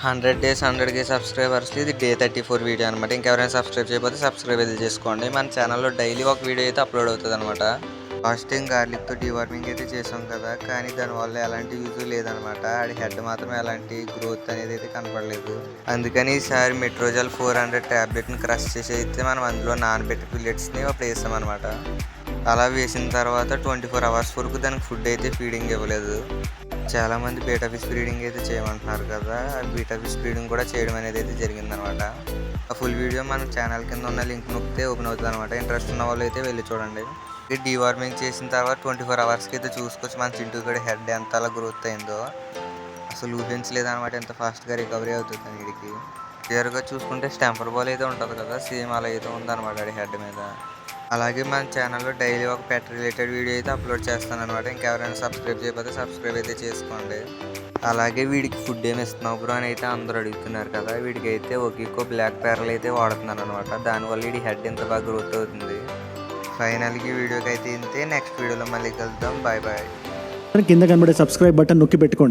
100 days 100K subscribers ఇది day 34 video అనమాట. ఇంకెవరైనా సబ్స్క్రైబ్ చేయకపోతే సబ్స్క్రైబ్ అయితే చేసుకోండి. మన ఛానల్లో డైలీ ఒక వీడియో అయితే అప్లోడ్ అవుతుంది అనమాట. ఫాస్టింగ్ గార్లిక్తో డీవార్మింగ్ అయితే చేసాం కదా, కానీ దానివల్ల ఎలాంటి యూజ్ లేదనమాట. ఆడి హెడ్ మాత్రం ఎలాంటి గ్రోత్ అనేది అయితే కనపడలేదు. అందుకని ఈసారి మెట్రోజల్ 400 ట్యాబ్లెట్ని క్రష్ చేసి అయితే మనం అందులో నానబెట్టి పిల్లెట్స్ని అప్పుడు వేసామన్నమాట. అలా వేసిన తర్వాత 24 అవర్స్ వరకు దానికి ఫుడ్ అయితే ఫీడింగ్ ఇవ్వలేదు. చాలామంది బీటా ఫిష్ బ్రీడింగ్ అయితే చేయమంటున్నారు కదా, బీటా ఫిష్ బ్రీడింగ్ కూడా చేయడం అనేది అయితే జరిగిందనమాట. ఆ ఫుల్ వీడియో మన ఛానల్ కింద ఉన్న లింక్ నొక్కితే ఓపెన్ అవుతుంది అనమాట. ఇంట్రెస్ట్ ఉన్న వాళ్ళు అయితే వెళ్ళి చూడండి. ఇది డీవార్మింగ్ చేసిన తర్వాత 24 అవర్స్కి అయితే చూసుకోవచ్చు మన చింటూ కూడా హెడ్ ఎంత అలా గ్రోత్ అయిందో. అసలు ఊహించలేదన్నమాట ఎంత ఫాస్ట్గా రికవరీ అవుతుంది వీడికి. క్లియర్గా చూసుకుంటే స్టెంపర్ బాల్ అయితే ఉంటుంది కదా, సేమ్ అలా అయితే ఉందన్నమాట వాడి హెడ్ మీద. అలాగే మన ఛానల్లో డైలీ ఒక పెట్ రిలేటెడ్ వీడియో అయితే అప్లోడ్ చేస్తాను అనమాట. ఇంకెవరైనా సబ్స్క్రైబ్ చేయకపోతే సబ్స్క్రైబ్ అయితే చేసుకోండి. అలాగే వీడికి ఫుడ్ ఏమి ఇస్తున్నావు బ్రో అని అయితే అందరూ అడుగుతున్నారు కదా, వీడికి అయితే ఒకికో బ్లాక్ ప్యారల్ అయితే వాడుతున్నాను అనమాట. దానివల్ల వీడి హెడ్ ఎంత బాగా గ్రోత్ అవుతుంది. ఫైనల్గా వీడియోకి అయితే ఇంతే. నెక్స్ట్ వీడియోలో మళ్ళీ కలుద్దాం. Bye bye. కింద కనబడే సబ్స్క్రైబ్ బటన్ నొక్కి పెట్టుకోండి.